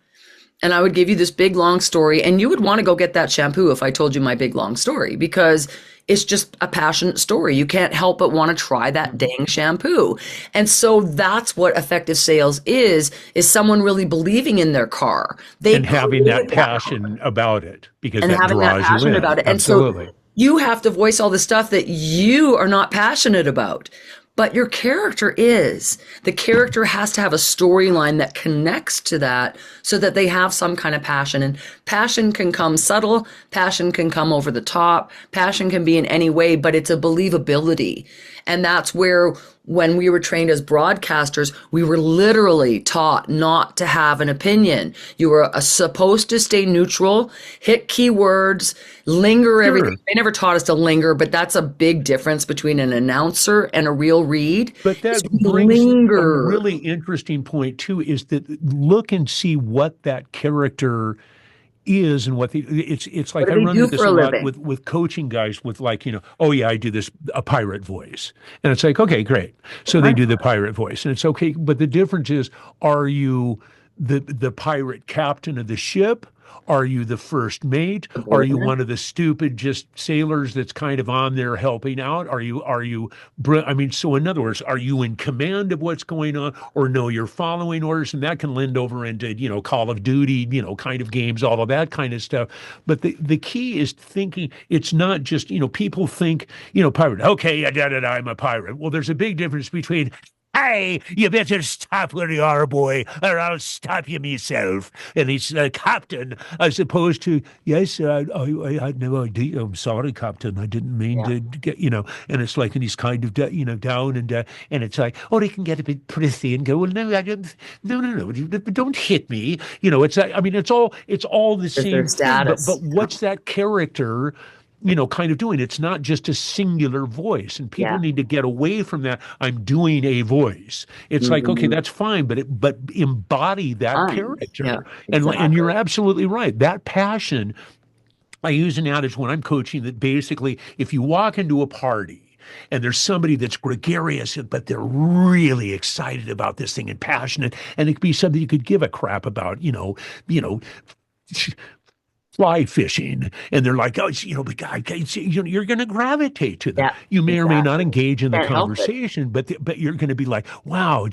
And I would give you this big, long story. And you would want to go get that shampoo if I told you my big, long story, because it's just a passionate story. You can't help but want to try that dang shampoo. And so that's what effective sales is someone really believing in their car. And having that passion about it, because that draws you in. And having that passion about it. Absolutely. And so you have to voice all the stuff that you are not passionate about. But your character is. The character has to have a storyline that connects to that so that they have some kind of passion. And passion can come subtle. Passion can come over the top. Passion can be in any way, but it's a believability. And that's where when we were trained as broadcasters, we were literally taught not to have an opinion. You were supposed to stay neutral, hit keywords, linger everything. They never taught us to linger, but that's a big difference between an announcer and a real read. But that brings a really interesting point too, is that look and see what that character is and what it's like. I run into this a lot with coaching guys with like, oh yeah, I do this, a pirate voice. And it's like, okay, great. So they do the pirate voice and it's okay. But the difference is, are you the pirate captain of the ship? Are you the first mate? Are you one of the stupid just sailors that's kind of on there helping out? So in other words, are you in command of what's going on, or no, you're following orders? And that can lend over into, Call of Duty, kind of games, all of that kind of stuff. But the key is thinking, it's not just, people think, pirate, okay, I'm a pirate. Well, there's a big difference between, hey, you better stop where you are, boy, or I'll stop you myself. And he's Captain, as opposed to, yes, I had no idea. I'm sorry, Captain. I didn't mean to get, and it's like, and he's kind of, down and it's like, oh, he can get a bit prissy and go, well, no, no, don't hit me. It's all the same thing, but what's that character kind of doing? It's not just a singular voice, and people need to get away from that. I'm doing a voice. It's like, okay, that's fine, but embody that character. Yeah, exactly. And you're absolutely right. That passion, I use an adage when I'm coaching that basically, if you walk into a party and there's somebody that's gregarious, but they're really excited about this thing and passionate, and it could be something you could give a crap about, fly fishing, and they're like, oh, but God, you're going to gravitate to them. Yeah, you may or may not engage in the conversation, but you're going to be like, wow,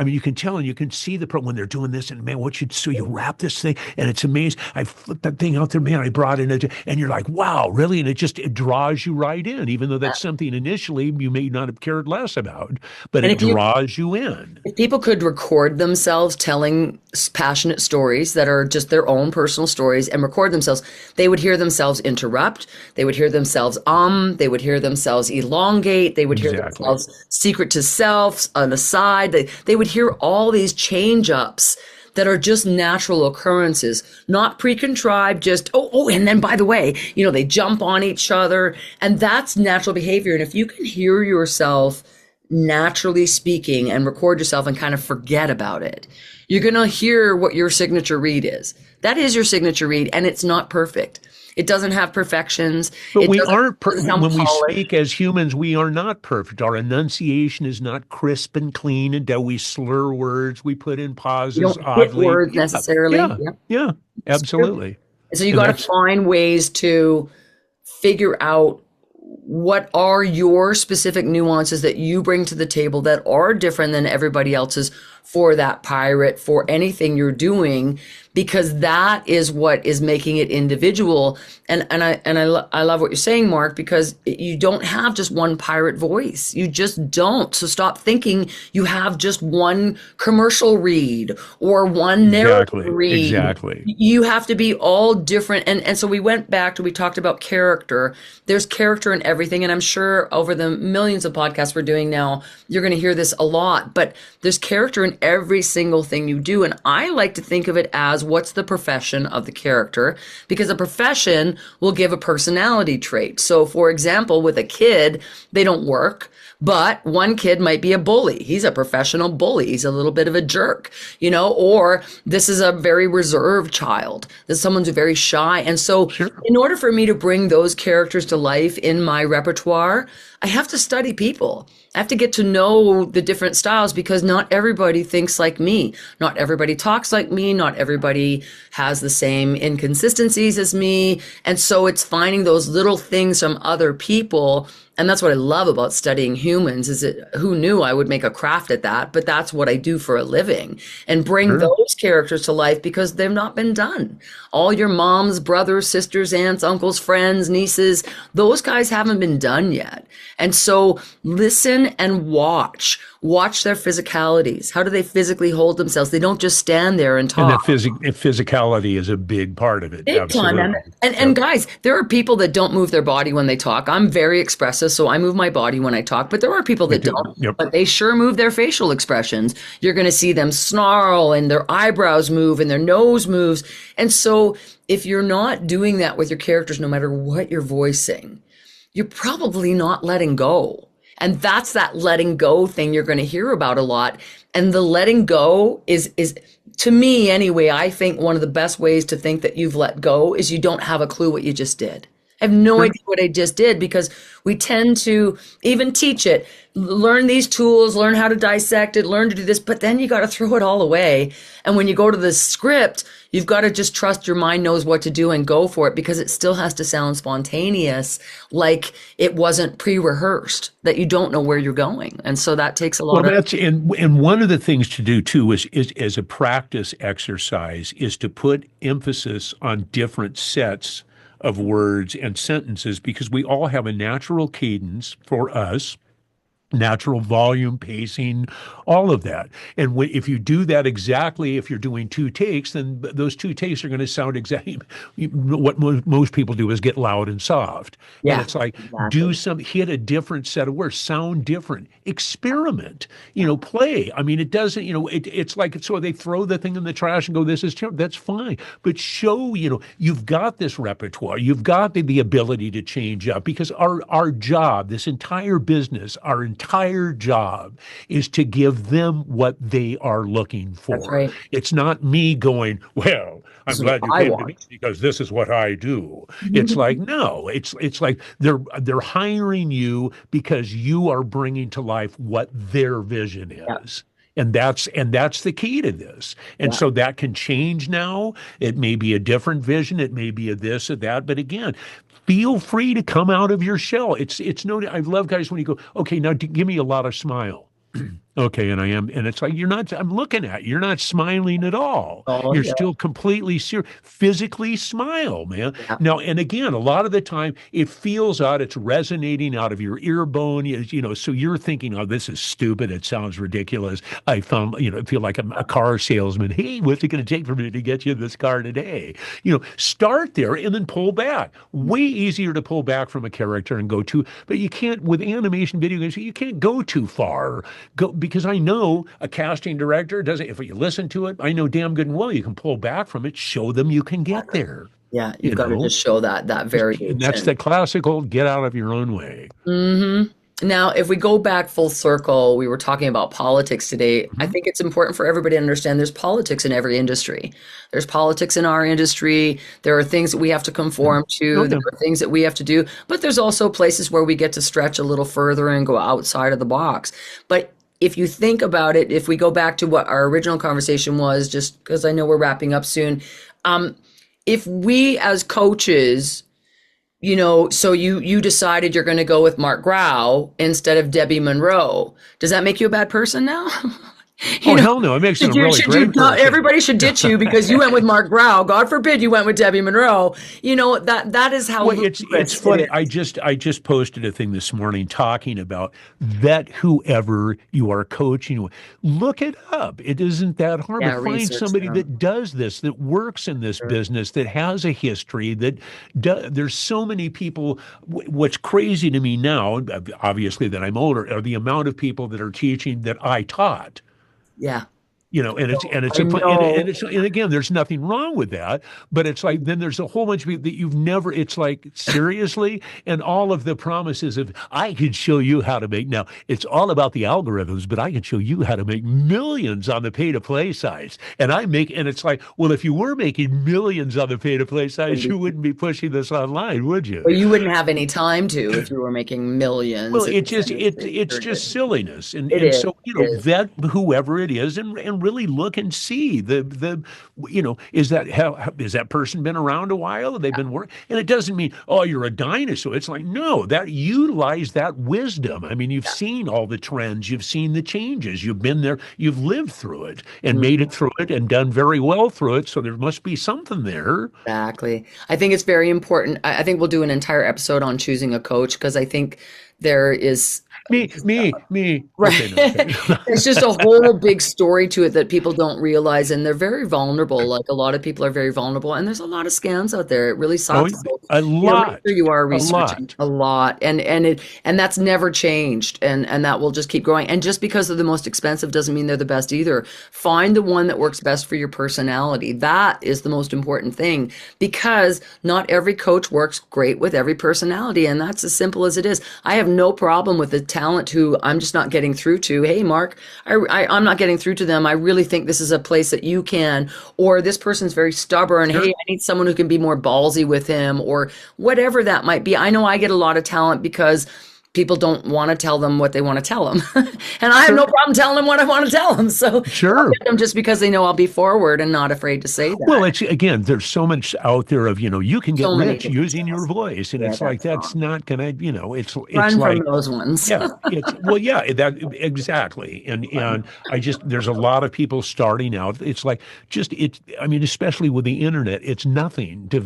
you can tell and you can see when they're doing this, and man, so you wrap this thing, and it's amazing. I flipped that thing out there, man, I brought it, and you're like, wow, really? And it draws you right in, even though that's something initially you may not have cared less about, but it draws you in. If people could record themselves telling passionate stories that are just their own personal stories and record themselves, they would hear themselves interrupt. They would hear themselves they would hear themselves elongate. They would hear themselves secret to self, on the side. They would hear all these change ups that are just natural occurrences, not pre-contrived, just, and then by the way, they jump on each other, and that's natural behavior. And if you can hear yourself naturally speaking and record yourself and kind of forget about it, you're going to hear what your signature read is. That is your signature read, and it's not perfect. It doesn't have perfections. But It we doesn't, aren't, doesn't sound when we polished. speak as humans, we are not perfect. Our enunciation is not crisp and clean, and that we slur words, we put in You pauses don't hit oddly. words Yeah, necessarily. yeah, Yeah, yeah, it's true. absolutely. So you And got to that's find ways to figure out what are your specific nuances that you bring to the table that are different than everybody else's for that pirate, for anything you're doing, because that is what is making it individual. I love what you're saying, Mark, because you don't have just one pirate voice. You just don't. So stop thinking you have just one commercial read or one narrative exactly, read. exactly. You have to be all different. And so we went back to, we talked about character. There's character in everything. And I'm sure over the millions of podcasts we're doing now, you're going to hear this a lot, but there's character in every single thing you do. And I like to think of it as what's the profession of the character, because a profession will give a personality trait. So for example, with a kid, they don't work. But one kid might be a bully. He's a professional bully. He's a little bit of a jerk, or this is a very reserved child. This someone's very shy. And so Sure. in order for me to bring those characters to life in my repertoire, I have to study people. I have to get to know the different styles, because not everybody thinks like me. Not everybody talks like me. Not everybody has the same inconsistencies as me. And so it's finding those little things from other people. And that's what I love about studying humans, is that who knew I would make a craft at that, but that's what I do for a living, and bring Sure. those characters to life because they've not been done. All your moms, brothers, sisters, aunts, uncles, friends, nieces, those guys haven't been done yet. And so listen and watch their physicalities. How do they physically hold themselves? They don't just stand there and And talk. physicality is a big part of it. Big time. Absolutely. And guys, there are people that don't move their body when they talk. I'm very expressive, so I move my body when I talk, but there are people that don't, Yep. but they sure move their facial expressions. You're going to see them snarl, and their eyebrows move, and their nose moves. And so if you're not doing that with your characters, no matter what you're voicing, you're probably not letting go. And that's that letting go thing you're going to hear about a lot. And the letting go is to me anyway, I think one of the best ways to think that you've let go is you don't have a clue what you just did. I have no idea what I just did, because we tend to even teach it, learn these tools, learn how to dissect it, learn to do this, but then you got to throw it all away. And when you go to the script, you've got to just trust your mind knows what to do and go for it, because it still has to sound spontaneous, like it wasn't pre-rehearsed, that you don't know where you're going. And so that takes a lot Well, of that's and one of the things to do too is as a practice exercise is to put emphasis on different sets of words and sentences, because we all have a natural cadence for us, natural volume, pacing, all of that. And if you do that exactly, if you're doing two takes, then those two takes are going to sound exactly what most people do is get loud and soft. Yeah, And it's like, exactly. hit a different set of words, sound different, experiment, play. I mean, it doesn't, it's like, so they throw the thing in the trash and go, this is terrible. That's fine. But show, you've got this repertoire, you've got the ability to change up, because our job, this entire business, our entire job is to give them what they are looking for. That's right. It's not me going, well, I'm This is glad what you I came to want. me because this is what I do. It's like, no, it's like they're hiring you because you are bringing to life what their vision Yeah. is. And that's the key to this. And Yeah. so that can change now. It may be a different vision. It may be a this or that. But again, feel free to come out of your shell. It's no. I love guys when you go, okay, now give me a lot of smile. Okay, and I am, and it's like I'm looking at you're not smiling at all. Oh, You're yeah. still completely serious. Physically smile, man. Yeah. Now, and again, a lot of the time it feels out, it's resonating out of your ear bone. So you're thinking, oh, this is stupid. It sounds ridiculous. I feel like I'm a car salesman. Hey, what's it going to take for me to get you this car today? Start there and then pull back. Way easier to pull back from a character and go to, but you can't with animation video games. You can't go too far. Because I know a casting director doesn't, if you listen to it, I know damn good and well you can pull back from it, show them you can get there. Yeah, You you've got to know? just show that And that's variation. the classical get out of your own way. Mm-hmm. Now, if we go back full circle, we were talking about politics today. I think it's important for everybody to understand there's politics in every industry. There's politics in our industry. There are things that we have to conform to. Okay. There are things that we have to do. But there's also places where we get to stretch a little further and go outside of the box. But if you think about it, if we go back to what our original conversation was, just because I know we're wrapping up soon, if we as coaches, so you decided you're going to go with Mark Grau instead of Debbie Monroe. Does that make you a bad person now? Hell no! It makes it a really great person. Everybody should ditch you because you went with Mark Grau. God forbid you went with Debbie Monroe. That is how. Well, it's funny. I just posted a thing this morning talking about that. Whoever you are coaching, look it up. It isn't that hard to find somebody that does this, that works in this business, that has a history. There's so many people. What's crazy to me now, obviously that I'm older, are the amount of people that are teaching that I taught. Yeah. And again, there's nothing wrong with that, but it's like, then there's a whole bunch of people that you've never, it's like, seriously? And all of the promises of, I could show you how to make, now it's all about the algorithms, but I can show you how to make millions on the pay to play sites. And it's like, well, if you were making millions on the pay to play sites, you wouldn't be pushing this online, would you? Well, you wouldn't have any time to if you were making millions. Well, it's just silliness. And so, vet whoever it is and really look and see is that person been around a while? They've been working, and it doesn't mean, oh, you're a dinosaur. It's like, no, that utilize that wisdom. I mean, you've seen all the trends, you've seen the changes, you've been there, you've lived through it and made it through it and done very well through it. So there must be something there. Exactly. I think it's very important. I think we'll do an entire episode on choosing a coach because I think there is me. Right. Okay, no. There's just a whole big story to it that people don't realize, and they're very vulnerable. Like a lot of people are very vulnerable, and there's a lot of scams out there. It really sucks. A lot. You are researching a lot, and that's never changed, and that will just keep growing. And just because they're the most expensive doesn't mean they're the best either. Find the one that works best for your personality. That is the most important thing, because not every coach works great with every personality, and that's as simple as it is. I have no problem with the talent who I'm just not getting through to. Hey, Mark, I'm not getting through to them. I really think this is a place that you can, or this person's very stubborn. Sure. Hey, I need someone who can be more ballsy with him, or whatever that might be. I know I get a lot of talent because people don't want to tell them what they want to tell them. And I have no problem telling them what I want to tell them. So sure. Them just because they know I'll be forward and not afraid to say that. Well, it's, again, there's so much out there of, you can get rich using your voice. And it's like, that's not going to, it's Run like from those ones. Yeah. Exactly. And there's a lot of people starting out. It's like, especially with the internet, it's nothing to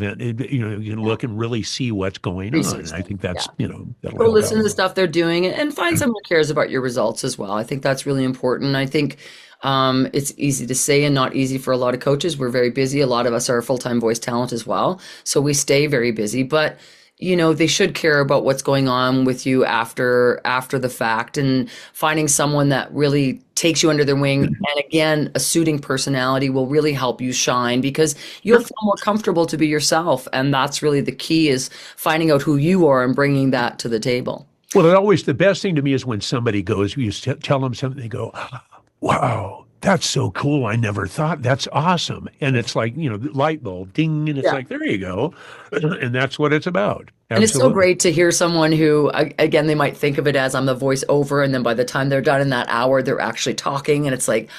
you can look and really see what's going on. And I think that's, that'll go listen to the stuff they're doing and find someone who cares about your results as well. I think that's really important. I think it's easy to say and not easy for a lot of coaches. We're very busy. A lot of us are full-time voice talent as well. So we stay very busy, but they should care about what's going on with you after the fact, and finding someone that really takes you under their wing. And again, a suiting personality will really help you shine, because you'll feel more comfortable to be yourself. And that's really the key, is finding out who you are and bringing that to the table. Well, the best thing to me is when somebody goes, you tell them something, they go, wow, that's so cool. I never thought. That's awesome. And it's like, light bulb, ding. And it's like, there you go. And that's what it's about. Absolutely. And it's so great to hear someone who, again, they might think of it as I'm the voiceover. And then by the time they're done in that hour, they're actually talking. And it's like,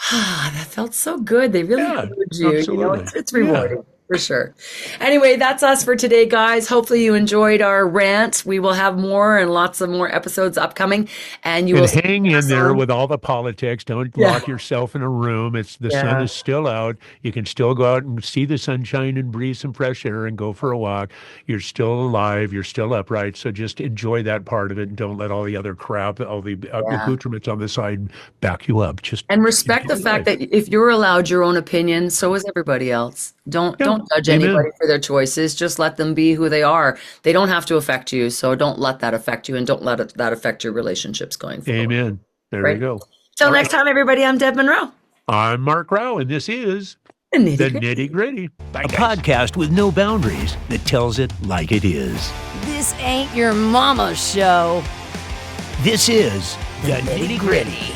that felt so good. They really heard you. Absolutely. It's rewarding. Yeah. For sure. Anyway, that's us for today, guys. Hopefully you enjoyed our rant. We will have more and lots of more episodes upcoming. And you will hang in there with all the politics. Don't lock yourself in a room. The sun is still out. You can still go out and see the sunshine and breathe some fresh air and go for a walk. You're still alive. You're still upright. So just enjoy that part of it, and don't let all the other crap, all the accoutrements on the side back you up. And respect the fact that if you're allowed your own opinion, so is everybody else. Don't judge anybody for their choices. Just let them be who they are. They don't have to affect you, so don't let that affect you, and don't let that affect your relationships going forward. Amen. There you go. Till next time, everybody, I'm Deb Monroe. I'm Mark Grau, and this is The Nitty Gritty. A podcast with no boundaries that tells it like it is. This ain't your mama's show. This is the Nitty Gritty.